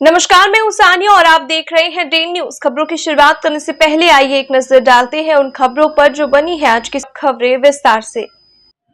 नमस्कार, मैं हूं सानिया और आप देख रहे हैं डे न्यूज। खबरों की शुरुआत करने से पहले आइए एक नजर डालते हैं उन खबरों पर जो बनी है आज की खबरें विस्तार से।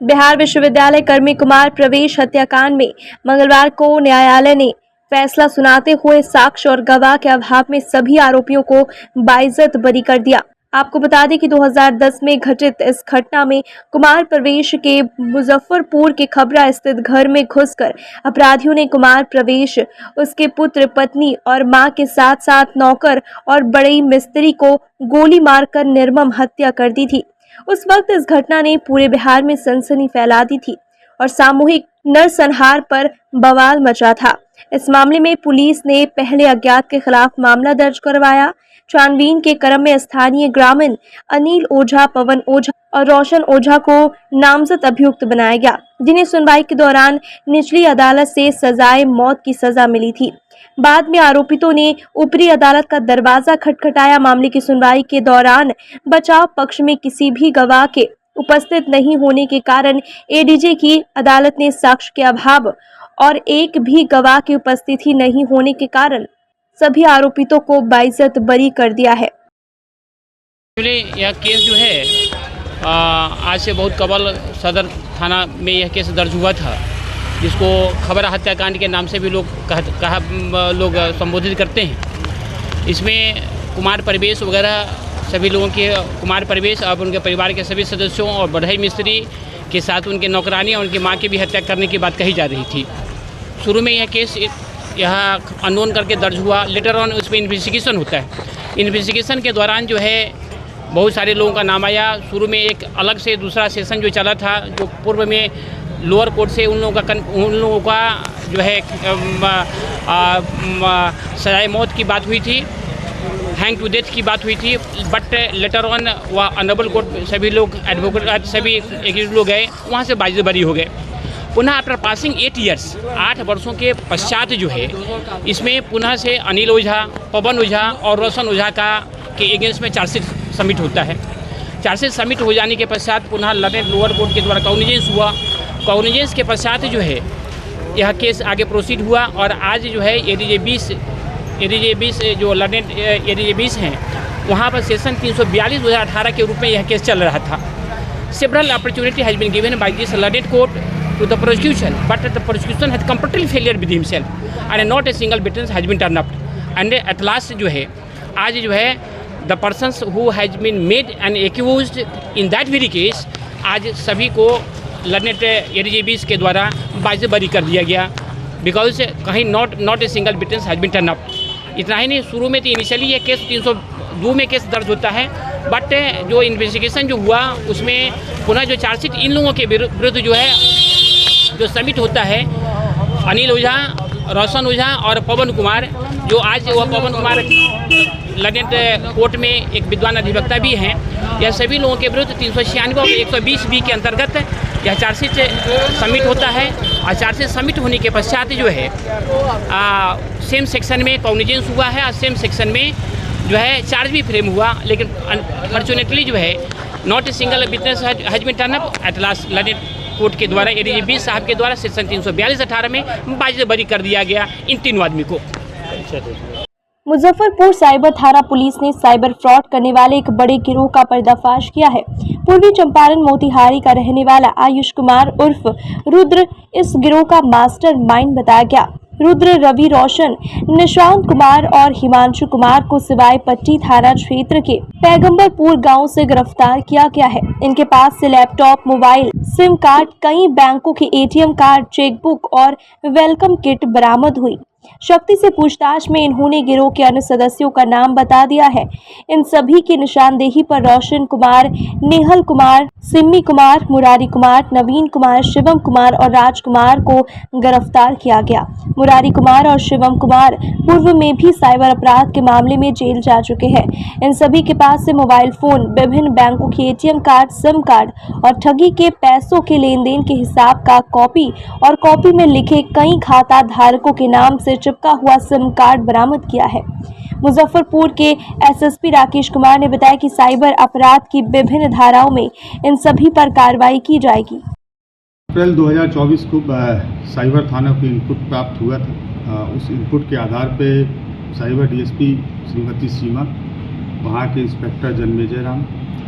बिहार विश्वविद्यालय कर्मी कुमार प्रवेश हत्याकांड में मंगलवार को न्यायालय ने फैसला सुनाते हुए साक्ष्य और गवाह के अभाव में सभी आरोपियों को बाइज्जत बरी कर दिया। आपको बता दें कि 2010 में घटित इस घटना में कुमार प्रवेश के मुजफ्फरपुर के खबरा स्थित घर में घुसकर अपराधियों ने कुमार प्रवेश, उसके पुत्र, पत्नी और मां के साथ साथ नौकर और बड़े मिस्त्री को गोली मारकर निर्मम हत्या कर दी थी। उस वक्त इस घटना ने पूरे बिहार में सनसनी फैला दी थी और सामूहिक नरसंहार पर बवाल मचा था। इस मामले में पुलिस ने पहले अज्ञात के खिलाफ मामला दर्ज करवाया। छानबीन के क्रम में स्थानीय ग्रामीण अनिल ओझा, पवन ओझा और रोशन ओझा को नामजद अभियुक्त बनाया गया, जिन्हें सुनवाई के दौरान निचली अदालत से सजाए मौत की सजा मिली थी। बाद में आरोपितों ने ऊपरी अदालत का दरवाजा खटखटाया। मामले की सुनवाई के दौरान बचाव पक्ष में किसी भी गवाह के उपस्थित नहीं होने के कारण एडीजे की अदालत ने साक्ष्य के अभाव और एक भी गवाह की उपस्थिति नहीं होने के कारण सभी आरोपितों को बाइज्जत बरी कर दिया है। यह केस जो है आज से बहुत कबल सदर थाना में यह केस दर्ज हुआ था, जिसको खबरा हत्याकांड के नाम से भी लोग लोग संबोधित करते हैं। इसमें कुमार प्रवेश वगैरह सभी लोगों के, कुमार प्रवेश और उनके परिवार के सभी सदस्यों और बढ़ई मिस्त्री के साथ उनके नौकरानी और उनकी मां की भी हत्या करने की बात कही जा रही थी। शुरू में यह केस यहाँ अननोन करके दर्ज हुआ, लेटर ऑन उस पर इन्वेस्टिगेशन होता है। इन्वेस्टिगेशन के दौरान जो है बहुत सारे लोगों का नाम आया। शुरू में एक अलग से दूसरा सेशन जो चला था, जो पूर्व में लोअर कोर्ट से उन लोगों का जो है सजाए मौत की बात हुई थी, हैंग टू डेथ की बात हुई थी। बट लेटर ऑन वह ऑनरेबल कोर्ट सभी लोग एडवोकेट सभी एक लोग गए, वहाँ से बाइज्जत बरी हो गए। पुनः आफ्टर पासिंग 8 ईयर्स, 8 वर्षों के पश्चात जो है इसमें पुनः से अनिल ओझा, पवन ओझा और रोशन ओझा के अगेंस्ट में चार्जशीट सबमिट होता है। चार्जशीट सबमिट हो जाने के पश्चात पुनः लर्नेड लोअर कोर्ट के द्वारा कॉग्निजेंस हुआ। कॉग्निजेंस के पश्चात जो है यह केस आगे प्रोसीड हुआ और आज जो है एडीजे 20 जो लर्नेड एडीजे 20 हैं, वहाँ पर सेशन 342/2018 के रूप में यह केस चल रहा था। Several opportunity has been given by this learned court to the prosecution, but the prosecution had completely failure with himself and not a single witness has been turned up. And at last जो है आज जो है the persons who has been made and accused in that very case, आज सभी को learned ADJ 20 के द्वारा बाइज्जत बरी कर दिया गया, बिकॉज कहीं not a single witness has been turn up. इतना ही नहीं, शुरू में तो इनिशियली ये केस 302 में केस दर्ज होता है, बट जो इन्वेस्टिगेशन जो हुआ उसमें पुनः जो चार्जशीट इन लोगों के विरुद्ध जो है जो सबमिट होता है, अनिल ओझा, रोशन ओझा और पवन कुमार, जो आज वह पवन कुमार लर्नेड कोर्ट में एक विद्वान अधिवक्ता भी हैं, यह सभी लोगों के विरुद्ध 396 और 120B के अंतर्गत यह चार्जशीट सबमिट होता है। और चार्जशीट सबमिट होने के पश्चात जो है सेम सेक्शन में कॉग्निजेंस हुआ है और सेम सेक्शन में जो है चार्ज भी फ्रेम हुआ, लेकिन अनफॉर्चुनेटली जो है not a single witness has been turn up. At last learned court के द्वारा एडीजे 20 साहब के द्वारा सेक्शन 342/18 में बाइज्जत बरी कर दिया गया इन तीनों आदमी को। मुजफ्फरपुर साइबर थाना पुलिस ने साइबर फ्रॉड करने वाले एक बड़े गिरोह का पर्दाफाश किया है। पूर्वी चंपारण मोतिहारी का रहने वाला आयुष कुमार उर्फ रुद्र इस गिरोह का मास्टरमाइंड बताया गया। रुद्र, रवि, रोशन, निशांत कुमार और हिमांशु कुमार को सिवाय पट्टी थाना क्षेत्र के पैगंबरपुर गांव से गिरफ्तार किया गया है। इनके पास से लैपटॉप, मोबाइल, सिम कार्ड, कई बैंकों के एटीएम कार्ड, चेकबुक और वेलकम किट बरामद हुई। शक्ति से पूछताछ में इन्होंने गिरोह के अन्य सदस्यों का नाम बता दिया है। इन सभी की निशानदेही पर रोशन कुमार, नेहल कुमार, सिम्मी कुमार, मुरारी कुमार, नवीन कुमार, शिवम कुमार और राजकुमार को गिरफ्तार किया गया। मुरारी कुमार और शिवम कुमार पूर्व में भी साइबर अपराध के मामले में जेल जा चुके हैं। इन सभी के पास से मोबाइल फोन, विभिन्न बैंकों के एटीएम कार्ड, सिम कार्ड और ठगी के पैसों के लेन देन के हिसाब का कॉपी और कॉपी में लिखे कई खाता धारकों के नाम से चिपका हुआ सिम कार्ड बरामद किया है। मुजफ्फरपुर के एसएसपी राकेश कुमार ने बताया कि साइबर अपराध की विभिन्न धाराओं में इन सभी पर कार्रवाई की जाएगी। अप्रैल 2024 को साइबर थाना को इनपुट प्राप्त हुआ था उस इनपुट के आधार पे साइबर डीएसपी श्रीमती सीमा, वहाँ के इंस्पेक्टर जन्मेजय राम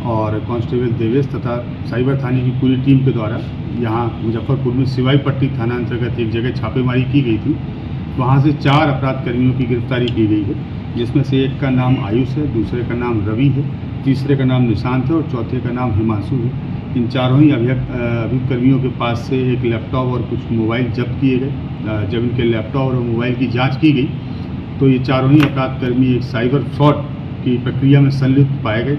और कांस्टेबल देवेश तथा साइबर थाने की पूरी टीम के द्वारा यहाँ मुजफ्फरपुर में सिवाई पट्टी थाना अंतर्गत एक जगह छापेमारी की गई थी। वहाँ से 4 अपराध कर्मियों की गिरफ्तारी की गई है, जिसमें से एक का नाम आयुष है, दूसरे का नाम रवि है, तीसरे का नाम निशांत है और चौथे का नाम हिमांशु है। इन चारों ही अभियुक्त कर्मियों के पास से एक लैपटॉप और कुछ मोबाइल जब्त किए गए। जब इनके लैपटॉप और मोबाइल की जांच की गई तो ये चारों ही अपराध कर्मी एक साइबर फ्रॉड की प्रक्रिया में संलिप्त पाए गए।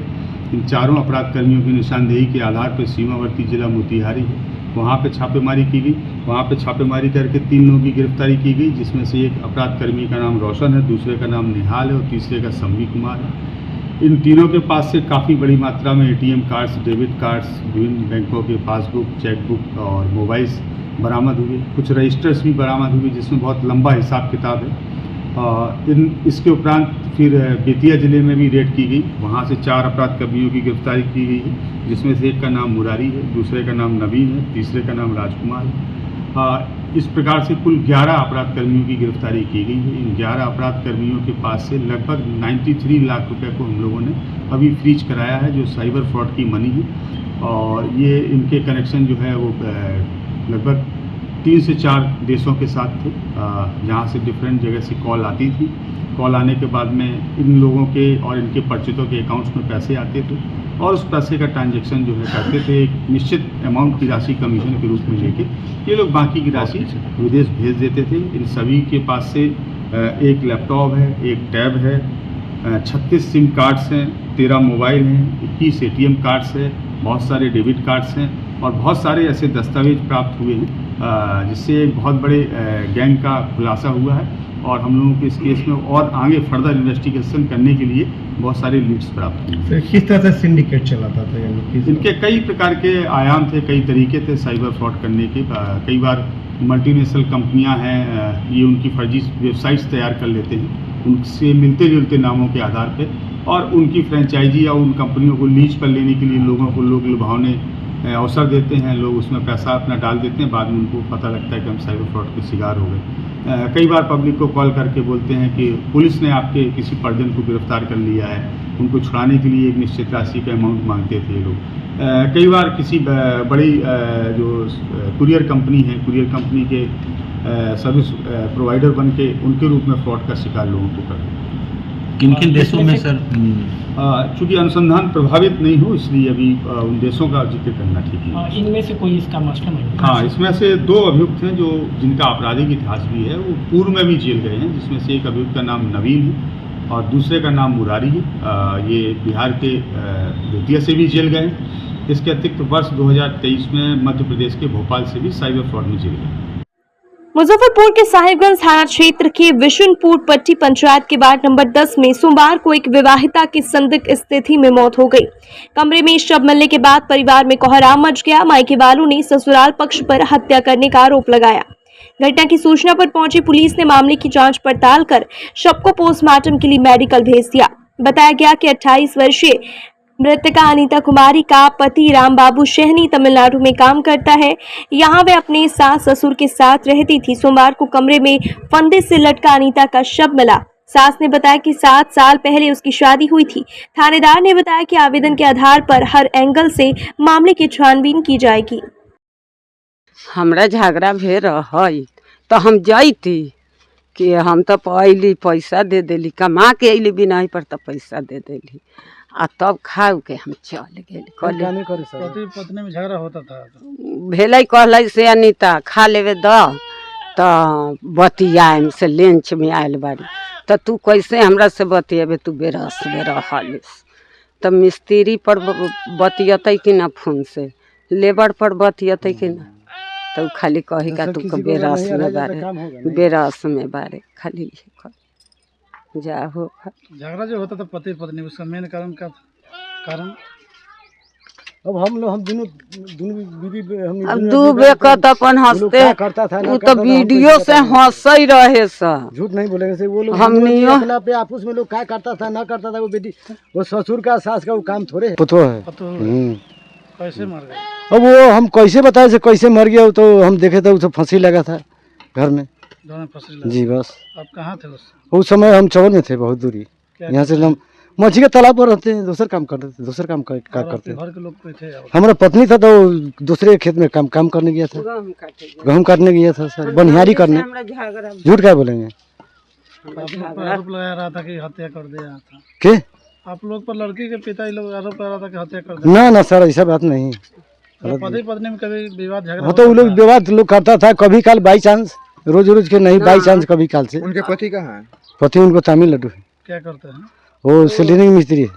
इन चारों अपराध कर्मियों की निशानदेही के आधार पर सीमावर्ती जिला मोतिहारी है, वहाँ पे छापेमारी की गई। वहाँ पे छापेमारी करके 3 लोगों की गिरफ्तारी की गई, जिसमें से एक अपराध कर्मी का नाम रोशन है, दूसरे का नाम निहाल है और तीसरे का सम्मी कुमार है। इन तीनों के पास से काफ़ी बड़ी मात्रा में एटीएम कार्ड्स, डेबिट कार्ड्स, विभिन्न बैंकों के पासबुक, चेकबुक और मोबाइल्स बरामद हुए। कुछ रजिस्टर्स भी बरामद हुए, जिसमें बहुत लंबा हिसाब किताब है। इसके उपरांत फिर बेतिया ज़िले में भी रेड की गई। वहाँ से 4 अपराध कर्मियों की गिरफ्तारी की गई है, जिसमें से एक का नाम मुरारी है, दूसरे का नाम नवीन है, तीसरे का नाम राजकुमार है। इस प्रकार से कुल 11 अपराध कर्मियों की गिरफ्तारी की गई है। इन 11 अपराध कर्मियों के पास से लगभग 93 लाख रुपए को हम लोगों ने अभी फ्रीज कराया है, जो साइबर फ्रॉड की मनी है। और ये इनके कनेक्शन जो है वो लगभग 3 से 4 देशों के साथ थे, जहाँ से डिफरेंट जगह से कॉल आती थी। कॉल आने के बाद में इन लोगों के और इनके परिचितों के अकाउंट्स में पैसे आते थे और उस पैसे का ट्रांजैक्शन जो है करते थे। एक निश्चित अमाउंट की राशि कमीशन के रूप में लेके ये लोग बाकी की राशि विदेश भेज देते थे। इन सभी के पास से एक लैपटॉप है, एक टैब है, 36 सिम कार्ड्स हैं, 13 मोबाइल हैं, 21 एटीएम कार्ड्स हैं, बहुत सारे डेबिट कार्ड्स हैं और बहुत सारे ऐसे दस्तावेज प्राप्त हुए हैं, जिससे एक बहुत बड़े गैंग का खुलासा हुआ है। और हम लोगों को इस केस में और आगे फर्दर इन्वेस्टिगेशन करने के लिए बहुत सारे लीड्स प्राप्त हुए। तो किस तरह से सिंडिकेट चलाता था? इनके कई प्रकार के आयाम थे, कई तरीके थे साइबर फ्रॉड करने के। कई बार मल्टीनेशनल कंपनियां हैं, ये उनकी फर्जी वेबसाइट्स तैयार कर लेते हैं उनसे मिलते जुलते नामों के आधार पे, और उनकी फ्रेंचाइजी या उन कंपनियों को लीज पर लेने के लिए लोगों को लोग लुभावने अवसर देते हैं। लोग उसमें पैसा अपना डाल देते हैं, बाद में उनको पता लगता है कि हम साइबर फ्रॉड के शिकार हो गए। कई बार पब्लिक को कॉल करके बोलते हैं कि पुलिस ने आपके किसी परिजन को गिरफ्तार कर लिया है, उनको छुड़ाने के लिए एक निश्चित राशि का अमाउंट मांगते थे लोग। कई बार किसी बड़ी जो कुरियर कंपनी है, कुरियर कंपनी के सर्विस प्रोवाइडर बन के उनके रूप में फ्रॉड का शिकार लोगों को करते हैं। किन किन देशों में सर? चूँकि अनुसंधान प्रभावित नहीं हो, इसलिए अभी उन देशों का जिक्र करना ठीक है। इनमें से कोई इसका मास्टरमाइंड? हाँ, इसमें से 2 अभियुक्त हैं जो जिनका आपराधिक इतिहास भी है, वो पूर्व में भी जेल गए हैं, जिसमें से एक अभियुक्त का नाम नवीन है और दूसरे का नाम मुरारी है। ये बिहार के बेतिया से भी जेल गए हैं। इसके अतिरिक्त वर्ष 2023 में मध्य प्रदेश के भोपाल से भी साइबर फ्रॉड में जेल गए। मुजफ्फरपुर के साहिबगंज थाना क्षेत्र के विशुनपुर पट्टी पंचायत के वार्ड नंबर 10 में सोमवार को एक विवाहिता की संदिग्ध स्थिति में मौत हो गई। कमरे में शव मिलने के बाद परिवार में कोहराम मच गया। मायके वालों ने ससुराल पक्ष पर हत्या करने का आरोप लगाया। घटना की सूचना पर पहुंची पुलिस ने मामले की जांच पड़ताल कर शव को पोस्टमार्टम के लिए मेडिकल भेज दिया। बताया गया कि 28 वर्षीय मृतका अनीता कुमारी का पति रामबाबू शहनी तमिलनाडु में काम करता है। यहाँ वे अपने सास ससुर के साथ रहती थी। सोमवार को कमरे में फंदे से लटका अनीता का शव मिला। सास ने बताया कि 7 साल पहले उसकी शादी हुई थी। थानेदार ने बताया कि आवेदन के आधार पर हर एंगल से मामले की छानबीन की जाएगी। हमरा झगड़ा भे रही तो हम जाती कि हम तो पहली पैसा दे देली, कमा के अली बिना पर तो पैसा दे देली, आ तब खाऊ के हम चल गए। पति पत्नी में झगड़ा होता था? भेले कहल से अनीता खा लेवे तो बतियाम से लेंच में आयल बारी, तो तू कैसे हमरा से बतियाबे, तू बेरस में रहलिस। तो मिस्त्री पर बतियते कि ना, फोन से लेबर पर बतियते कि ना, तो खाली कही का तू बेरस में बारे, बेरस में बारे खाली जा हो। झगड़ा जो होता था पति पत्नी, उसका मेन कारण का कारण? अब हम दोनों बीवी अब दू बेकत अपन हंसते, वो तो वीडियो से हंसे रहे सब, झूठ नहीं बोलेंगे से वो लोग। हमनियो अपना पे आपस में लोग क्या करता था ना करता था, वो बेटी वो ससुर का सास का वो काम थोड़े पुतो है। कैसे मर गए? अब वो हम कैसे बताए से कैसे मर गया, तो हम देखे थे उसे फांसी लगा था घर में। दोनों फंसरी लगा। जी बस। आप कहाँ थे उस समय हम चौर में थे, बहुत दूरी। क्या यहाँ से हम मछली के तालाब पर रहते हैं, दूसर काम करते थे, दूसर काम क्या और आपके करते हैं। घर के लोग कोई थे? हमारा पत्नी था तो दूसरे खेत में काम करने गया था, गेहूँ काटने गया था सर, बनिहारी करने। झूठ क्या बोलेंगे। आप लोग पर आरोप लगाया रहा था कि हत्या कर दिया था। के आप लोग पर लड़की के पिता ही लोग आरोप लगा रहा था कि हत्या कर दिया। ना ना सर, ऐसा बात नहीं। पति पत्नी में कभी विवाद झगड़ा हाँ तो वो लोग विवाद लोग करता था, कभी काल बाई चांस, रोज के नहीं, बाई चांस कभी काल से। उनके पति कहाँ है? पति उनको तमिलनाडु है, क्या करते हैं? वो सेलिंग मिस्त्री है।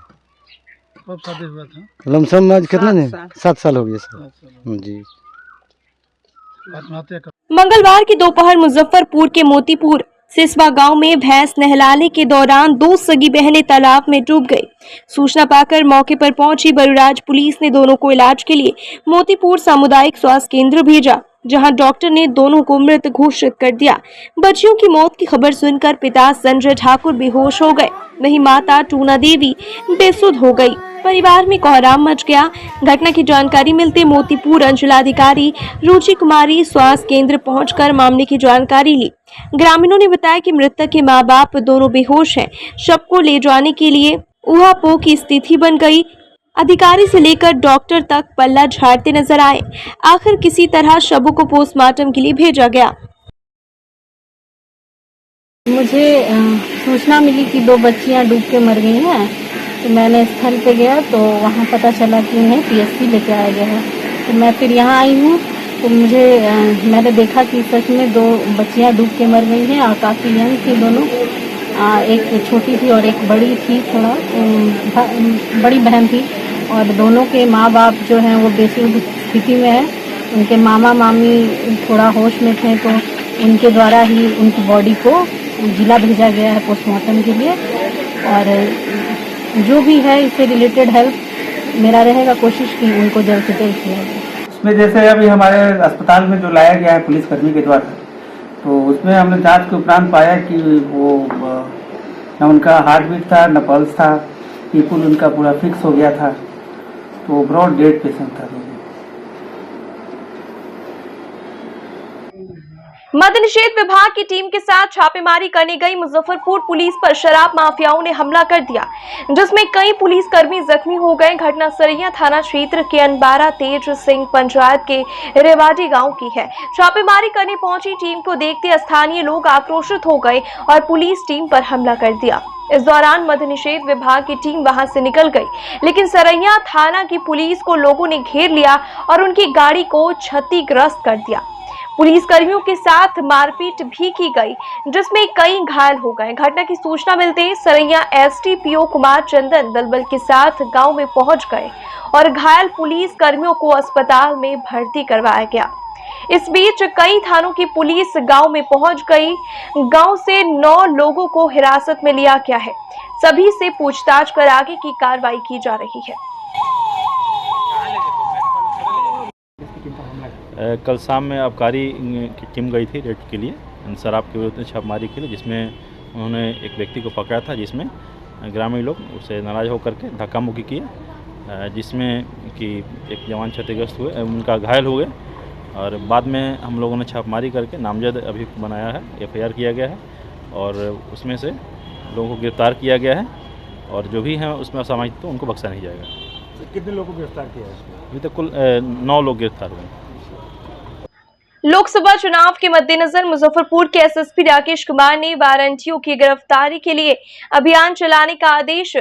कब शादी हुआ था? लमसम आज कितना ने 7 साल हो गए सर। जी। आत्महत्या कर मंगलवार की दोपहर मुजफ्फरपुर के मोतीपुर सिसवा गांव में भैंस नहलाने के दौरान 2 सगी बहनें तालाब में डूब गई। सूचना पाकर मौके पर पहुंची बरुराज पुलिस ने दोनों को इलाज के लिए मोतीपुर सामुदायिक स्वास्थ्य केंद्र भेजा, जहां डॉक्टर ने दोनों को मृत घोषित कर दिया। बच्चियों की मौत की खबर सुनकर पिता संजय ठाकुर बेहोश हो गए, वहीं माता टूना देवी बेसुध हो गई। परिवार में कोहराम मच गया। घटना की जानकारी मिलते मोतीपुर अंचलाधिकारी रुचि कुमारी स्वास्थ्य केंद्र पहुंचकर मामले की जानकारी ली। ग्रामीणों ने बताया कि मृतक के मां बाप दोनों बेहोश हैं। शव को ले जाने के लिए ऊहापोह की स्थिति बन गई। अधिकारी से लेकर डॉक्टर तक पल्ला झाड़ते नजर आए। आखिर किसी तरह शवों को पोस्टमार्टम के लिए भेजा गया। मुझे सूचना मिली कि 2 बच्चियां डूब के मर गई हैं, तो मैंने स्थल पे गया तो वहाँ पता चला कि उन्हें पीएसपी लेके आया गया है। तो मैं फिर यहाँ आई हूँ तो मैंने देखा कि सच में 2 बच्चियां डूब के मर गई हैं और काफ़ी यंग थी दोनों। एक छोटी थी और एक बड़ी थी, थोड़ा बड़ी बहन थी। और दोनों के माँ बाप जो हैं वो बेसुध स्थिति में है। उनके मामा मामी थोड़ा होश में थे, तो उनके द्वारा ही उनकी बॉडी को जिला भेजा गया है पोस्टमार्टम के लिए। और जो भी है इससे रिलेटेड हेल्प मेरा रहेगा कोशिश की उनको जल्द से जल्द किया जाए। उसमें जैसे अभी हमारे अस्पताल में जो लाया गया है पुलिसकर्मी के द्वारा, तो उसमें हमने जांच के उपरांत पाया कि वो न उनका हार्ट बीट था न पल्स था, पीपुल उनका पूरा फिक्स हो गया था, तो ब्रॉड डेड पेशेंट था। मद्य निषेध विभाग की टीम के साथ छापेमारी करने गई मुजफ्फरपुर पुलिस पर शराब माफियाओं ने हमला कर दिया, जिसमें कई पुलिसकर्मी जख्मी हो गए। घटना सरैया थाना क्षेत्र के अनबारा तेज सिंह पंचायत के रेवाड़ी गांव की है। छापेमारी करने पहुंची टीम को देखते स्थानीय लोग आक्रोशित हो गए और पुलिस टीम पर हमला कर दिया। इस दौरान मद्य निषेध विभाग की टीम वहां से निकल गई, लेकिन सरैया थाना की पुलिस को लोगों ने घेर लिया और उनकी गाड़ी को क्षतिग्रस्त कर दिया। पुलिस कर्मियों के साथ मारपीट भी की गई, जिसमें कई घायल हो गए। घटना की सूचना मिलते सरैया एसडीपीओ कुमार चंदन दलबल के साथ गांव में पहुंच गए और घायल पुलिस कर्मियों को अस्पताल में भर्ती करवाया गया। इस बीच कई थानों की पुलिस गांव में पहुंच गई। गांव से 9 लोगों को हिरासत में लिया गया है। सभी से पूछताछ कर आगे की कार्रवाई की जा रही है। कल शाम में आबकारी की टीम गई थी रेड के लिए, शराब के विरुद्ध छापेमारी के लिए, जिसमें उन्होंने एक व्यक्ति को पकड़ा था, जिसमें ग्रामीण लोग उससे नाराज होकर के धक्का मुक्की किए, जिसमें कि एक जवान क्षतिग्रस्त हुए, उनका घायल हो गए। और बाद में हम लोगों ने छापेमारी करके नामजद अभी बनाया है, FIR किया गया है और उसमें से लोगों को गिरफ्तार किया गया है और जो भी हैं उसमें असामाजिक तो उनको बख्शा नहीं जाएगा। कितने लोगों को गिरफ्तार किया है इसमें? अभी तक कुल 9 लोग गिरफ्तार हुए। लोकसभा चुनाव के मद्देनजर मुजफ्फरपुर के एसएसपी राकेश कुमार ने वारंटियों की गिरफ्तारी के लिए अभियान चलाने का आदेश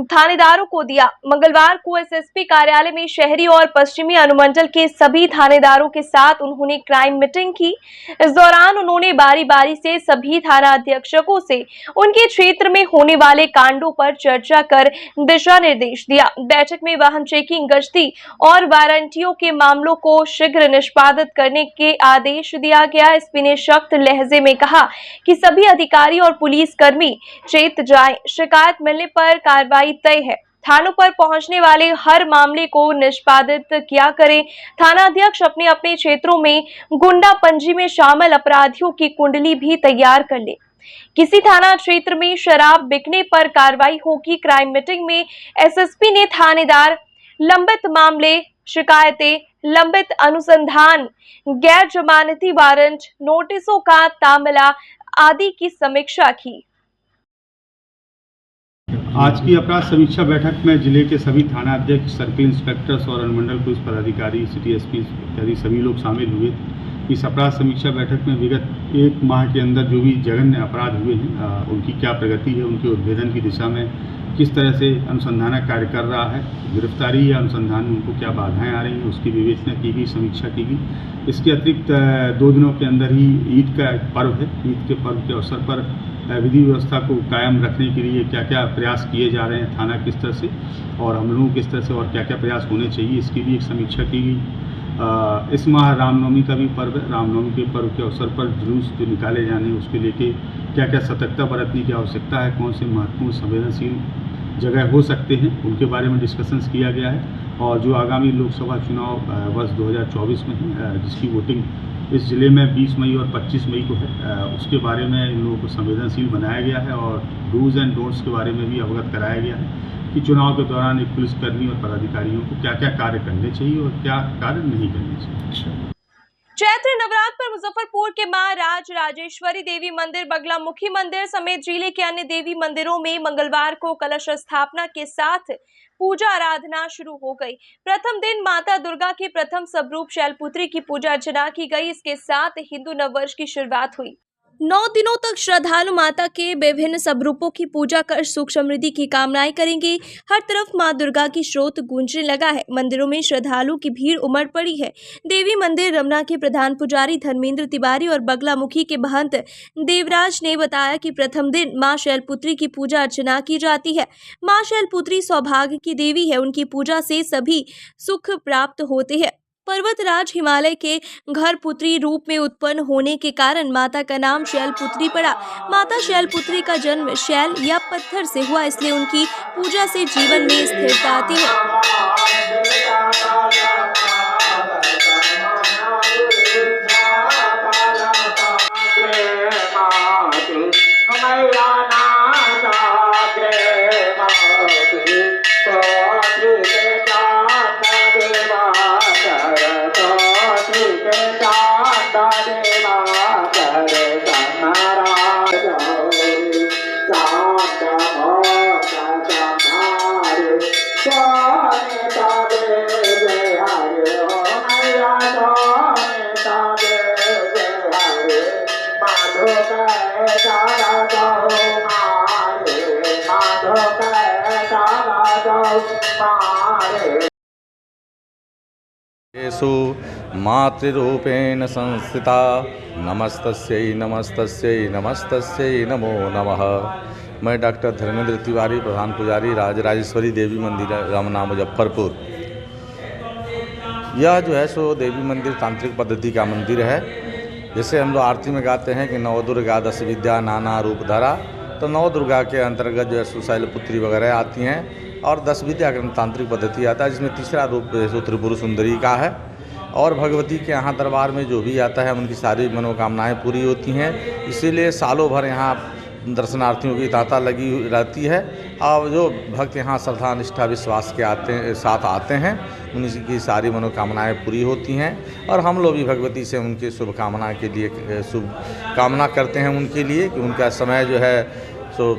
थानेदारों को दिया। मंगलवार को एसएसपी कार्यालय में शहरी और पश्चिमी अनुमंडल के सभी थानेदारों के साथ उन्होंने क्राइम मीटिंग की। इस दौरान उन्होंने बारी बारी से सभी थाना अधीक्षकों से उनके क्षेत्र में होने वाले कांडों पर चर्चा कर दिशा निर्देश दिया। बैठक में वाहन चेकिंग, गश्ती और वारंटियों के मामलों को शीघ्र निष्पादित करने के आदेश दिया गया। एसपी ने सख्त लहजे में कहा कि सभी अधिकारी और पुलिसकर्मी चेत जाएं। शिकायत मिलने पर कार्रवाई तय है। थानों पर पहुंचने वाले हर मामले को निष्पादित किया करें। थाना अध्यक्ष अपने अपने क्षेत्रों में गुंडा पंजी में शामिल अपराधियों की कुंडली भी तैयार कर ले। किसी थाना क्षेत्र में शराब बिकने पर कार्रवाई होगी। क्राइम मीटिंग में एसएसपी ने थानेदार लंबित मामले शिकायतें, लंबित अनुसंधान, गैर जमानती वारंट, नोटिसों का तामिला आदि की समीक्षा की। आज की अपराध समीक्षा बैठक में जिले के सभी थाना अध्यक्ष, सर्किल इंस्पेक्टर्स और अनुमंडल पुलिस पदाधिकारी, सिटी एसपी इत्यादि सभी लोग शामिल हुए। इस अपराध समीक्षा बैठक में विगत एक माह के अंदर जो भी जघन्य अपराध हुए हैं उनकी क्या प्रगति है, उनके उद्भेदन की दिशा में किस तरह से अनुसंधान कार्य कर रहा है, गिरफ्तारी या अनुसंधान में उनको क्या बाधाएं आ रही हैं, उसकी विवेचना की गई, समीक्षा की गई। इसके अतिरिक्त 2 दिनों के अंदर ही ईद का पर्व है। ईद के पर्व के अवसर पर विधि व्यवस्था को कायम रखने के लिए क्या क्या प्रयास किए जा रहे हैं, थाना किस तरह से और हम लोगों किस तरह से और क्या क्या प्रयास होने चाहिए, इसकी भी एक समीक्षा की गई। इस माह रामनवमी का भी पर्व है। रामनवमी के पर्व के अवसर पर जुलूस जो निकाले जाने हैं उसके लेके क्या क्या सतर्कता बरतने की आवश्यकता है, कौन से महत्वपूर्ण संवेदनशील जगह हो सकते हैं, उनके बारे में डिस्कशंस किया गया है। और जो आगामी लोकसभा चुनाव वर्ष 2024 में है, जिसकी वोटिंग इस ज़िले में 20 मई और 25 मई को है, उसके बारे में इन लोगों को संवेदनशील बनाया गया है और डूज एंड डोंट्स के बारे में भी अवगत कराया गया है कि चुनाव के दौरान एक पुलिसकर्मी और पदाधिकारियों को क्या क्या कार्य करने चाहिए और क्या कार्य नहीं करने चाहिए। चैत्र नवरात्र पर मुजफ्फरपुर के मां राज राजेश्वरी देवी मंदिर, बगलामुखी मंदिर समेत जिले के अन्य देवी मंदिरों में मंगलवार को कलश स्थापना के साथ पूजा आराधना शुरू हो गई। प्रथम दिन माता दुर्गा के प्रथम स्वरूप शैलपुत्री की पूजा अर्चना की गई। इसके साथ हिंदू नववर्ष की शुरुआत हुई। 9 दिनों तक श्रद्धालु माता के विभिन्न स्वरूपों की पूजा कर सुख समृद्धि की कामनाएं करेंगे। हर तरफ मां दुर्गा की स्रोत गूंजने लगा है। मंदिरों में श्रद्धालुओं की भीड़ उमड़ पड़ी है। देवी मंदिर रमना के प्रधान पुजारी धर्मेंद्र तिवारी और बगलामुखी के महंत देवराज ने बताया कि प्रथम दिन मां शैलपुत्री की पूजा अर्चना की जाती है। मां शैलपुत्री सौभाग्य की देवी है। उनकी पूजा से सभी सुख प्राप्त होते हैं। पर्वतराज हिमालय के घर पुत्री रूप में उत्पन्न होने के कारण माता का नाम शैलपुत्री पड़ा। माता शैलपुत्री का जन्म शैल या पत्थर से हुआ, इसलिए उनकी पूजा से जीवन में स्थिरता आती है। येषु मातृरूपेण संस्थिता नमस्तस्यै नमस्तस्यै नमस्तस्यै नमो नमः। मैं डॉक्टर धर्मेंद्र तिवारी, प्रधान पुजारी राजराजेश्वरी देवी मंदिर रमना मुजफ्फरपुर। यह जो है सो देवी मंदिर तांत्रिक पद्धति का मंदिर है। जैसे हम लोग आरती में गाते हैं कि नव दुर्गा 10 विद्या नाना रूप धरा, तो नव दुर्गा के अंतर्गत जो है सो शैलपुत्री वगैरह आती हैं और 10 विद्या का तांत्रिक पद्धति आता है, जिसमें तीसरा रूप जो त्रिपुर सुंदरी का है। और भगवती के यहाँ दरबार में जो भी आता है उनकी सारी मनोकामनाएं पूरी होती हैं। इसीलिए सालों भर यहाँ दर्शनार्थियों की तांता लगी रहती है। और जो भक्त यहाँ श्रद्धा निष्ठा विश्वास के साथ आते हैं उनकी सारी मनोकामनाएं पूरी होती हैं। और हम लोग भी भगवती से उनकी शुभकामना के लिए शुभ कामना करते हैं उनके लिए कि उनका समय जो है सो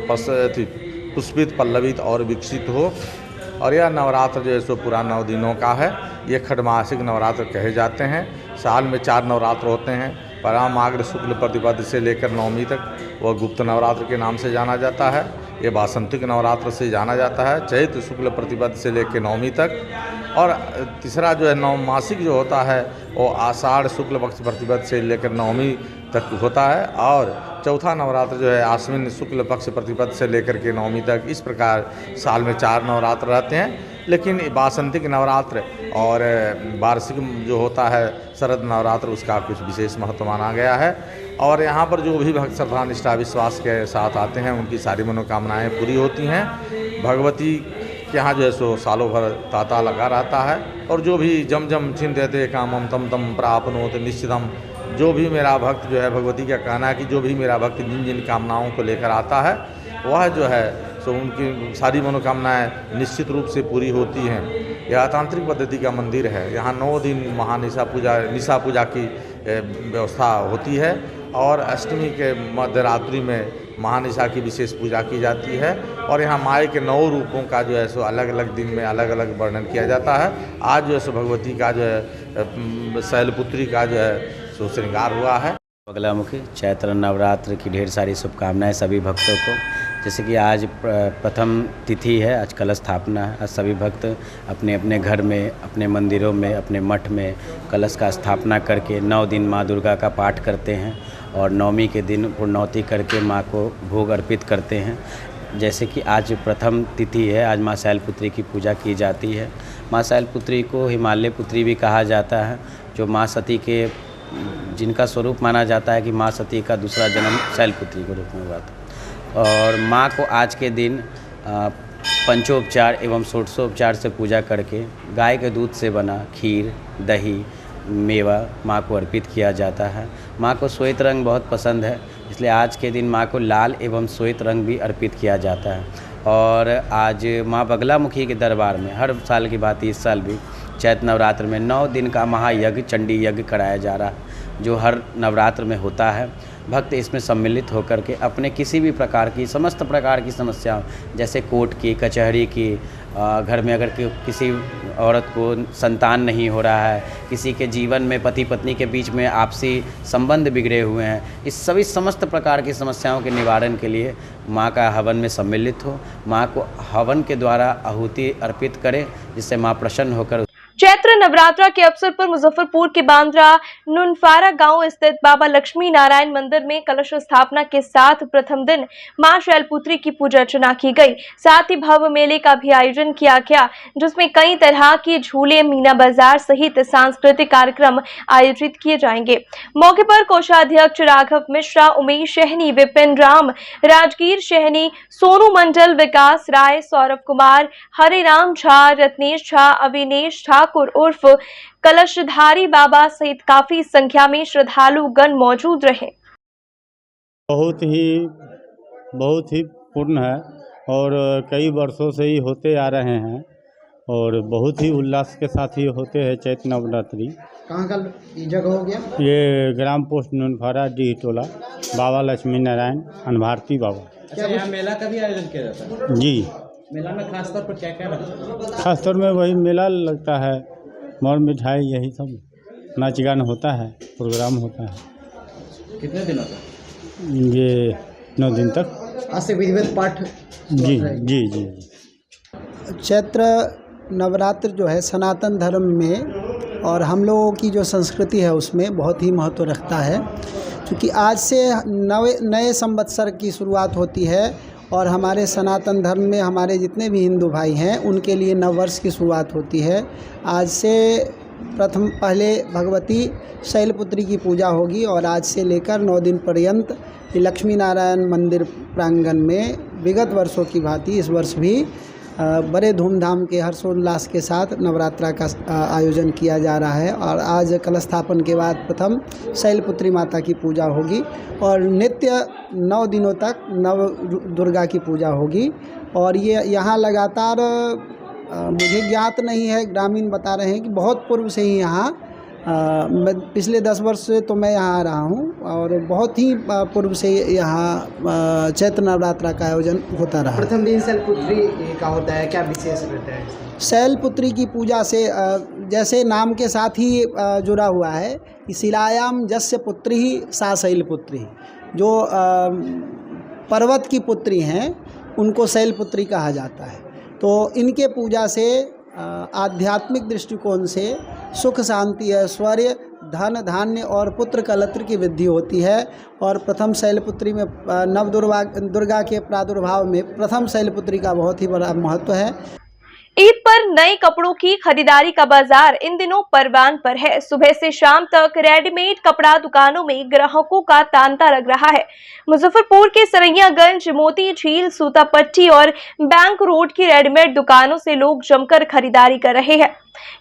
पुष्पित पल्लवित और विकसित हो। और यह नवरात्र जो है सो पूरा 9 दिनों का है। ये खडमासिक नवरात्र कहे जाते हैं। साल में 4 नवरात्र होते हैं। परामाग्र शुक्ल प्रतिपद से लेकर नवमी तक वह गुप्त नवरात्र के नाम से जाना जाता है। ये वासंतिक नवरात्र से जाना जाता है, चैत्र शुक्ल प्रतिपद से लेकर नवमी तक। और तीसरा जो है नवमासिक जो होता है वो आषाढ़ शुक्ल पक्ष प्रतिपद से लेकर नवमी तक होता है। और चौथा नवरात्र जो है आश्विन शुक्ल पक्ष प्रतिपद से लेकर के नवमी तक। इस प्रकार साल में 4 नवरात्र रहते हैं। लेकिन वासंतिक नवरात्र और वार्षिक जो होता है शरद नवरात्र, उसका कुछ विशेष महत्व माना गया है। और यहाँ पर जो भी भक्त श्रद्धा निष्ठा विश्वास के साथ आते हैं उनकी सारी मनोकामनाएं पूरी होती हैं। भगवती के यहाँ जो है सो सालों भर तांता लगा रहता है। और जो भी जम जम चिंत्यते कामम तम तम प्राप्नोत निश्चितम, जो भी मेरा भक्त जो है, भगवती का कहना है कि जो भी मेरा भक्त जिन जिन कामनाओं को लेकर आता है वह जो है सो उनकी सारी मनोकामनाएं निश्चित रूप से पूरी होती हैं। यह तांत्रिक पद्धति का मंदिर है। यहाँ 9 दिन निशा पूजा की व्यवस्था होती है और अष्टमी के मध्य रात्रि में महानिशा की विशेष पूजा की जाती है और यहाँ माई के 9 रूपों का जो है सो अलग अलग दिन में अलग अलग वर्णन किया जाता है। आज जो है सो भगवती का जो है शैलपुत्री का जो है सो श्रृंगार हुआ है। बगलामुखी चैत्र नवरात्र की ढेर सारी शुभकामनाएं सभी भक्तों को। जैसे कि आज प्रथम तिथि है, आज कलश स्थापना है। आज सभी भक्त अपने अपने घर में, अपने मंदिरों में, अपने मठ में कलश का स्थापना करके 9 दिन माँ दुर्गा का पाठ करते हैं और नवमी के दिन पूर्णौती करके माँ को भोग अर्पित करते हैं। जैसे कि आज प्रथम तिथि है, आज माँ शैलपुत्री की पूजा की जाती है। माँ शैलपुत्री को हिमालय पुत्री भी कहा जाता है, जो माँ सती के जिनका स्वरूप माना जाता है कि माँ सती का दूसरा जन्म शैलपुत्री के रूप में हुआ था। और माँ को आज के दिन पंचोपचार एवं षोडशोपचार से पूजा करके गाय के दूध से बना खीर, दही, मेवा माँ को अर्पित किया जाता है। माँ को श्वेत रंग बहुत पसंद है, इसलिए आज के दिन माँ को लाल एवं श्वेत रंग भी अर्पित किया जाता है। और आज माँ बगलामुखी के दरबार में हर साल की बात इस साल भी चैत्र नवरात्र में 9 दिन का महायज्ञ चंडी यज्ञ कराया जा रहा है, जो हर नवरात्र में होता है। भक्त इसमें सम्मिलित होकर के अपने किसी भी प्रकार की समस्त प्रकार की समस्याओं, जैसे कोर्ट की, कचहरी की, घर में अगर किसी औरत को संतान नहीं हो रहा है, किसी के जीवन में पति पत्नी के बीच में आपसी संबंध बिगड़े हुए हैं, इस सभी समस्त प्रकार की समस्याओं के निवारण के लिए माँ का हवन में सम्मिलित हो, माँ को हवन के द्वारा आहुति अर्पित करें, जिससे माँ प्रसन्न होकर। चैत्र नवरात्रा के अवसर पर मुजफ्फरपुर के बांद्रा नुनफारा गांव स्थित बाबा लक्ष्मी नारायण मंदिर में कलश स्थापना के साथ प्रथम दिन मां शैलपुत्री की पूजा अर्चना की गई। साथ ही भव्य मेले का भी आयोजन किया गया, जिसमें कई तरह के झूले, मीना बाजार सहित सांस्कृतिक कार्यक्रम आयोजित किए जाएंगे। मौके पर कोषाध्यक्ष राघव मिश्रा, उमेश सहनी, विपिन राम, राजगीर सहनी, सोनू मंडल, विकास राय, सौरभ कुमार, हरिराम झा, रत्नेश झा, अविनेश ठाकुर उर्फ कलशधारी बाबा सहित काफी संख्या में श्रद्धालुगण मौजूद रहे। बहुत ही पूर्ण है और कई वर्षों से ही होते आ रहे हैं और बहुत ही उल्लास के साथ ही होते हैं चैत्र नवरात्रि। कहाँ का ये जगह हो गया? ये ग्राम पोस्ट नुनफारा डी टोला, बाबा लक्ष्मी नारायण अनभारती बाबा। अच्छा, यहाँ मेला का भी आयोजन किया जाता है? जी। मेला में खासतौर पर क्या क्या लगता है? खासतौर में वही मेला लगता है, मोर मिठाई, यही सब नाच गान होता है, प्रोग्राम होता है। कितने दिनों तक? ये 9 दिन तक। आज से विधिवत पाठ? जी जी जी। चैत्र नवरात्र जो है सनातन धर्म में और हम लोगों की जो संस्कृति है उसमें बहुत ही महत्व रखता है, क्योंकि आज से नए संवत्सर की शुरुआत होती है और हमारे सनातन धर्म में हमारे जितने भी हिंदू भाई हैं उनके लिए नववर्ष की शुरुआत होती है। आज से पहले भगवती शैलपुत्री की पूजा होगी और आज से लेकर 9 दिन पर्यंत लक्ष्मी नारायण मंदिर प्रांगण में विगत वर्षों की भांति इस वर्ष भी बड़े धूमधाम के हर्षोल्लास के साथ नवरात्रा का आयोजन किया जा रहा है। और आज कलश स्थापन के बाद प्रथम शैलपुत्री माता की पूजा होगी और नित्य 9 दिनों तक नव दुर्गा की पूजा होगी। और ये यहाँ लगातार मुझे ज्ञात नहीं है, ग्रामीण बता रहे हैं कि बहुत पूर्व से ही यहाँ पिछले 10 वर्ष से तो मैं यहाँ आ रहा हूँ और बहुत ही पूर्व से यहाँ चैत्र नवरात्रा का आयोजन होता रहा। प्रथम दिन शैलपुत्री का होता है, क्या विशेष रहता है? शैलपुत्री की पूजा से जैसे नाम के साथ ही जुड़ा हुआ है कि शिलायाम जस्य पुत्री ही सा शैलपुत्री, जो पर्वत की पुत्री हैं उनको शैलपुत्री कहा जाता है। तो इनके पूजा से आध्यात्मिक दृष्टिकोण से सुख, शांति, ऐश्वर्य, धन, धान्य और पुत्र कलत्र की वृद्धि होती है। और प्रथम शैलपुत्री में नव दुर्गा के प्रादुर्भाव में प्रथम शैलपुत्री का बहुत ही बड़ा महत्व है। ईद पर नए कपड़ों की खरीदारी का बाजार इन दिनों परवान पर है। सुबह से शाम तक रेडीमेड कपड़ा दुकानों में ग्राहकों का तांता लग रहा है। मुजफ्फरपुर के सरैयागंज, मोती झील, सूतापट्टी और बैंक रोड की रेडीमेड दुकानों से लोग जमकर खरीदारी कर रहे हैं।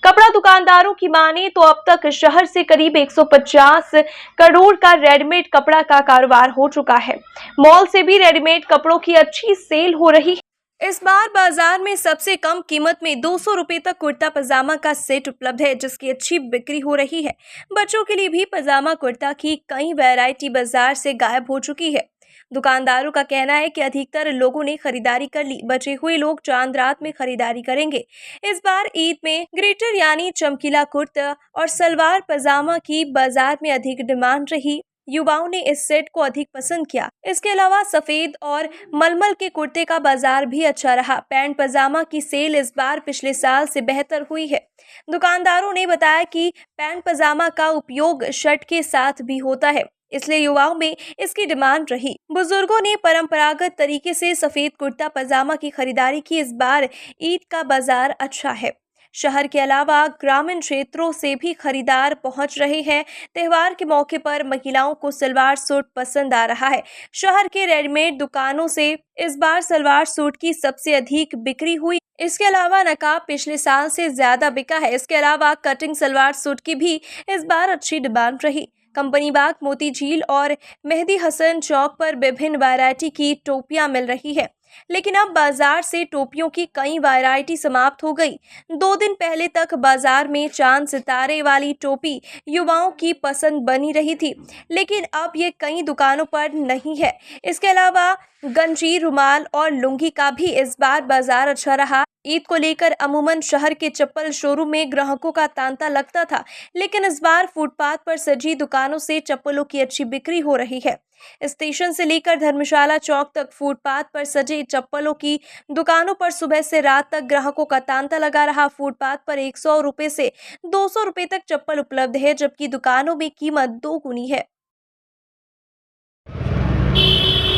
कपड़ा दुकानदारों की माने तो अब तक शहर से करीब 150 करोड़ का रेडीमेड कपड़ा का कारोबार हो चुका है। मॉल से भी रेडीमेड कपड़ों की अच्छी सेल हो रही है। इस बार बाजार में सबसे कम कीमत में 200 रुपए तक कुर्ता पजामा का सेट उपलब्ध है, जिसकी अच्छी बिक्री हो रही है। बच्चों के लिए भी पजामा कुर्ता की कई वैरायटी बाजार से गायब हो चुकी है। दुकानदारों का कहना है कि अधिकतर लोगों ने खरीदारी कर ली, बचे हुए लोग चांद रात में खरीदारी करेंगे। इस बार ईद में ग्लिटर यानी चमकीला कुर्ता और सलवार पजामा की बाजार में अधिक डिमांड रही। युवाओं ने इस सेट को अधिक पसंद किया। इसके अलावा सफेद और मलमल के कुर्ते का बाजार भी अच्छा रहा। पैंट पजामा की सेल इस बार पिछले साल से बेहतर हुई है। दुकानदारों ने बताया कि पैंट पजामा का उपयोग शर्ट के साथ भी होता है, इसलिए युवाओं में इसकी डिमांड रही। बुजुर्गों ने परंपरागत तरीके से सफेद कुर्ता पजामा की खरीदारी की। इस बार ईद का बाजार अच्छा है। शहर के अलावा ग्रामीण क्षेत्रों से भी खरीदार पहुंच रहे हैं। त्योहार के मौके पर महिलाओं को सलवार सूट पसंद आ रहा है। शहर के रेडीमेड दुकानों से इस बार सलवार सूट की सबसे अधिक बिक्री हुई। इसके अलावा नकाब पिछले साल से ज्यादा बिका है। इसके अलावा कटिंग सलवार सूट की भी इस बार अच्छी डिमांड रही। कंपनी बाग, मोती झील और मेहदी हसन चौक पर विभिन्न वैरायटी की टोपियां मिल रही है, लेकिन अब बाजार से टोपियों की कई वैरायटी समाप्त हो गई। 2 दिन पहले तक बाजार में चांद सितारे वाली टोपी युवाओं की पसंद बनी रही थी, लेकिन अब ये कई दुकानों पर नहीं है। इसके अलावा गंजी, रुमाल और लुंगी का भी इस बार बाजार अच्छा रहा। ईद को लेकर अमूमन शहर के चप्पल शोरूम में ग्राहकों का तांता लगता था, लेकिन इस बार फुटपाथ पर सजी दुकानों से चप्पलों की अच्छी बिक्री हो रही है। स्टेशन से लेकर धर्मशाला चौक तक फुटपाथ पर सजे चप्पलों की दुकानों पर सुबह से रात तक ग्राहकों का तांता लगा रहा। फुटपाथ पर 100 रुपए से 200 रुपए तक चप्पल उपलब्ध है, जबकि दुकानों में कीमत 2 गुनी है।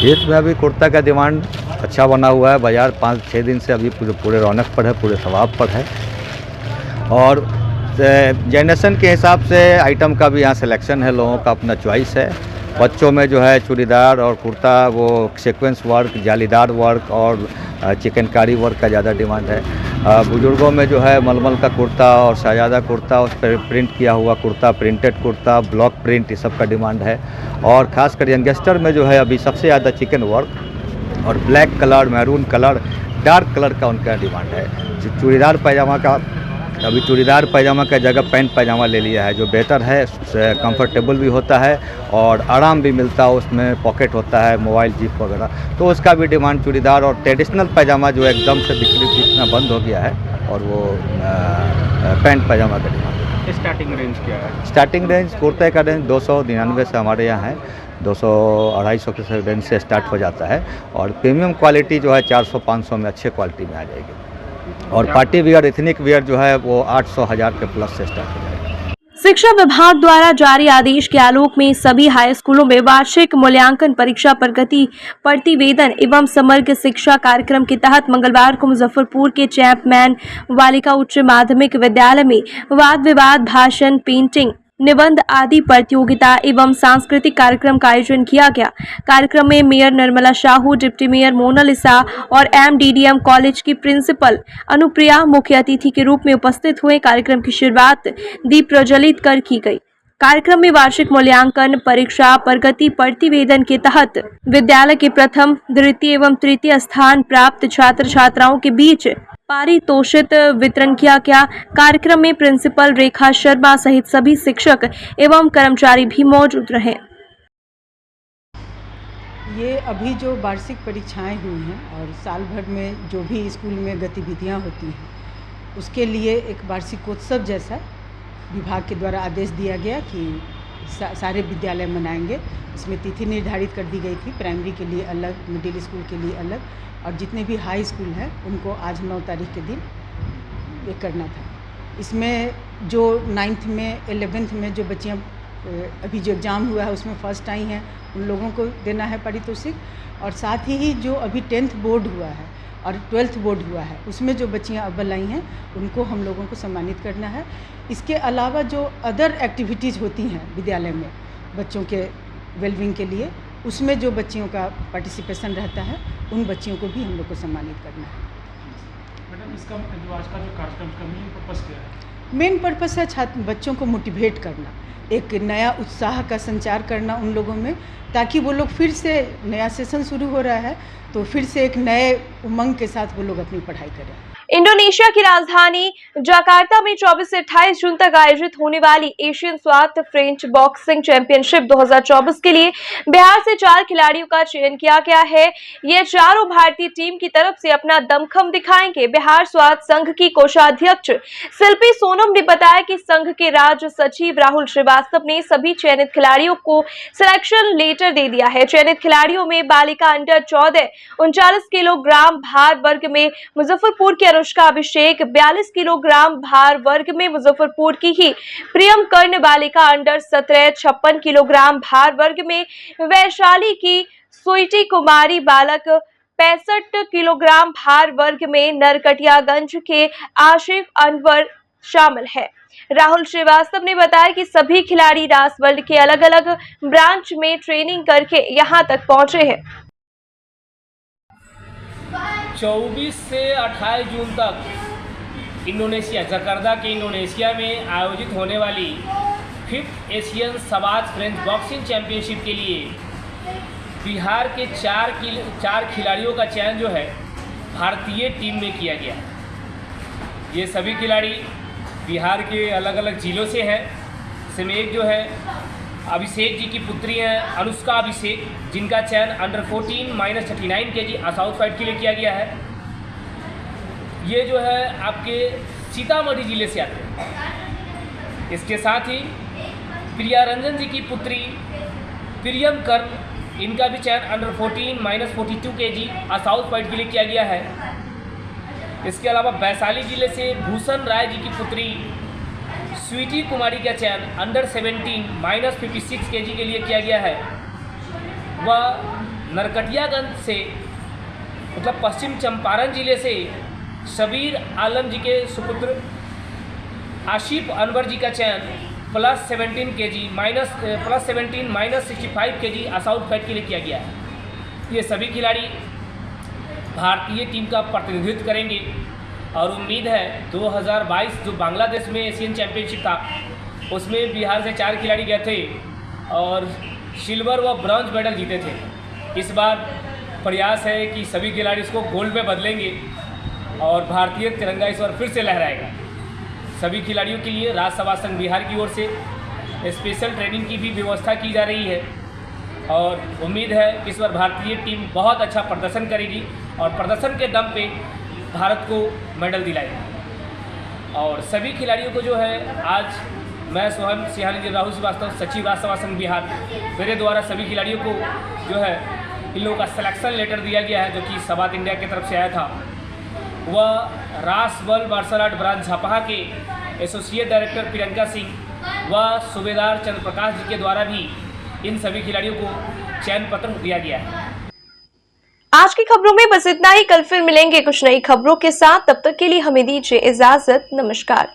ईद में अभी कुर्ता का डिमांड अच्छा बना हुआ है। बाजार 5-6 दिन से अभी पूरे रौनक पर है, पूरे सवाब पर है। और जनरेशन के हिसाब से आइटम का भी यहाँ सिलेक्शन है, लोगों का अपना चॉइस है। बच्चों में जो है चूड़ीदार और कुर्ता, वो सीक्वेंस वर्क, जालीदार वर्क और चिकनकारी वर्क का ज़्यादा डिमांड है। बुजुर्गों में जो है मलमल का कुर्ता और शहजादा कुर्ता, उस पर प्रिंट किया हुआ kurta, printed kurta, block print, ये सब का डिमांड है। और ख़ासकर यंगस्टर में जो है अभी सबसे ज़्यादा चिकन वर्क और black colour, maroon colour, dark colour का उनका डिमांड है। चूड़ीदार पैजामा का अभी चूड़ीदार पैजामा का जगह पैंट पैजामा ले लिया है, जो बेहतर है, कंफर्टेबल भी होता है और आराम भी मिलता है। उसमें पॉकेट होता है, मोबाइल, जिप वगैरह, तो उसका भी डिमांड चूड़ीदार और ट्रेडिशनल पैजामा जो एकदम से बिकना बंद हो गया है, और वो पैंट पैजामा का डिमांड। स्टार्टिंग रेंज क्या है? स्टार्टिंग रेंज कुर्ते का रेंज 299 से हमारे यहाँ है, 200-250 के रेंज से स्टार्ट हो जाता है। और प्रीमियम क्वालिटी जो है 400-500 में अच्छे क्वालिटी में आ जाएगी। और पार्टी वियर, एथनिक वियर जो है वो 800-1000 के प्लस से स्टार्ट हो जाएगा। शिक्षा विभाग द्वारा जारी आदेश के आलोक में सभी हाई स्कूलों में वार्षिक मूल्यांकन परीक्षा प्रगति प्रतिवेदन एवं समग्र शिक्षा कार्यक्रम के तहत मंगलवार को मुजफ्फरपुर के चैंपमैन बालिका उच्च माध्यमिक विद्यालय में वाद विवाद, भाषण, पेंटिंग, निबंध आदि प्रतियोगिता एवं सांस्कृतिक कार्यक्रम का आयोजन किया गया। कार्यक्रम में mayor Nirmala Sahu, deputy mayor Monalisa और MDDM कॉलेज की प्रिंसिपल अनुप्रिया मुख्य अतिथि के रूप में उपस्थित हुए। कार्यक्रम की शुरुआत दीप प्रज्वलित कर की गई। कार्यक्रम में वार्षिक मूल्यांकन परीक्षा प्रगति प्रतिवेदन के तहत विद्यालय के प्रथम, द्वितीय एवं तृतीय स्थान प्राप्त छात्र छात्राओं के बीच पारितोषिक वितरण किया गया। कार्यक्रम में प्रिंसिपल रेखा शर्मा सहित सभी शिक्षक एवं कर्मचारी भी मौजूद रहे। ये अभी जो वार्षिक परीक्षाएं हुई हैं और साल भर में जो भी स्कूल में गतिविधियां होती हैं, उसके लिए एक वार्षिकोत्सव जैसा विभाग के द्वारा आदेश दिया गया कि सारे विद्यालय मनाएंगे। इसमें तिथि निर्धारित कर दी गई थी, प्राइमरी के लिए अलग, मिडिल स्कूल के लिए अलग, और जितने भी हाई स्कूल हैं उनको आज 9 तारीख के दिन ये करना था। इसमें जो 9th में, 11th में जो बच्चियाँ अभी जो एग्ज़ाम हुआ है उसमें फर्स्ट आई हैं, उन लोगों को देना है पारितोषिक। और साथ ही जो अभी 10th बोर्ड हुआ है और 12th बोर्ड हुआ है, उसमें जो बच्चियाँ अव्वल आई हैं उनको हम लोगों को सम्मानित करना है। इसके अलावा जो अदर एक्टिविटीज़ होती हैं विद्यालय में बच्चों के वेलबींग के लिए, उसमें जो बच्चियों का पार्टिसिपेशन रहता है, उन बच्चियों को भी हम लोग को सम्मानित करना है। मैडम, इसका जो आज का जो कार्यक्रम का मेन पर्पस क्या है? मेन पर्पस है छात्र बच्चों को मोटिवेट करना, एक नया उत्साह का संचार करना उन लोगों में, ताकि वो लोग फिर से, नया सेशन शुरू हो रहा है तो फिर से एक नए उमंग के साथ वो लोग अपनी पढ़ाई करें। इंडोनेशिया की राजधानी जकार्ता में 24 से 28 जून तक आयोजित होने वाली Asian Swat French boxing championship 2024 के लिए बिहार से 4 खिलाड़ियों का चयन किया गया है। ये चारों भारतीय टीम की तरफ से अपना दमखम दिखाएंगे। बिहार स्वात संघ की कोषाध्यक्ष शिल्पी सोनम ने बताया कि संघ के राज्य सचिव राहुल श्रीवास्तव ने सभी चयनित खिलाड़ियों को सिलेक्शन लेटर दे दिया है। चयनित खिलाड़ियों में बालिका अंडर 14 39 किलोग्राम भार वर्ग में मुजफ्फरपुर के अनुष्का अभिषेक, 42 किलोग्राम भार वर्ग में मुजफ्फरपुर की ही प्रियम कर्ण, बालिका अंडर 17 56 किलोग्राम भार वर्ग में वैशाली की स्वीटी कुमारी, बालक 65 किलोग्राम भार वर्ग में नरकटियागंज के आशिफ अनवर शामिल है। राहुल श्रीवास्तव ने बताया कि सभी खिलाड़ी रास वर्ल्ड के अलग अलग ब्रांच में ट्रेनिंग करके यहां तक पहुंचे हैं। 24 से 28 जून तक इंडोनेशिया, जकार्ता के इंडोनेशिया में आयोजित होने वाली 5th Asian Swat French boxing championship के लिए बिहार के 4 खिलाड़ियों का चयन जो है भारतीय टीम में किया गया। ये सभी खिलाड़ी बिहार के अलग अलग जिलों से हैं। इसमें एक जो है अभिषेक जी की पुत्री हैं अनुष्का अभिषेक, जिनका चयन अंडर 14 -39 kg असाउथ फाइट के लिए किया गया है। ये जो है आपके सीतामढ़ी जिले से आते हैं। इसके साथ ही प्रिया रंजन जी की पुत्री प्रियम कर्ण, इनका भी चयन अंडर 14 -42 kg असाउथ फाइट के लिए किया गया है। इसके अलावा वैशाली जिले से भूषण राय जी की पुत्री स्वीटी कुमारी का चयन अंडर 17 -56 kg के लिए किया गया है। वह नरकटियागंज से, मतलब पश्चिम चंपारण जिले से शबीर आलम जी के सुपुत्र आशिफ अनवर जी का चयन +17 -65 kg असाउथ फाइट के लिए किया गया है। ये सभी खिलाड़ी भारतीय टीम का प्रतिनिधित्व करेंगे और उम्मीद है 2022 जो बांग्लादेश में एशियन चैंपियनशिप था उसमें बिहार से 4 खिलाड़ी गए थे और सिल्वर व ब्रॉन्ज मेडल जीते थे। इस बार प्रयास है कि सभी खिलाड़ी इसको गोल्ड में बदलेंगे और भारतीय तिरंगा इस बार फिर से लहराएगा। सभी खिलाड़ियों के लिए राज्य संघ बिहार की ओर से स्पेशल ट्रेनिंग की भी व्यवस्था की जा रही है और उम्मीद है कि इस बार भारतीय टीम बहुत अच्छा प्रदर्शन करेगी और प्रदर्शन के दम पे भारत को मेडल दिलाएगी। और सभी खिलाड़ियों को जो है आज मैं स्वयं सिहानी राहुल श्रीवास्तव, सचिव राज्य संघ बिहार, मेरे द्वारा सभी खिलाड़ियों को जो है इन लोगों का सिलेक्शन लेटर दिया गया है जो कि स्वात इंडिया की तरफ से आया था। वह रास वर्ल्ड मार्शल आर्ट ब्रांच झापहा के एसोसिएट डायरेक्टर प्रियंका सिंह व सूबेदार चंद्र प्रकाश जी के द्वारा भी इन सभी खिलाड़ियों को चयन पत्र दिया गया है। आज की खबरों में बस इतना ही। कल फिर मिलेंगे कुछ नई खबरों के साथ। तब तक के लिए हमें दीजिए इजाजत। नमस्कार।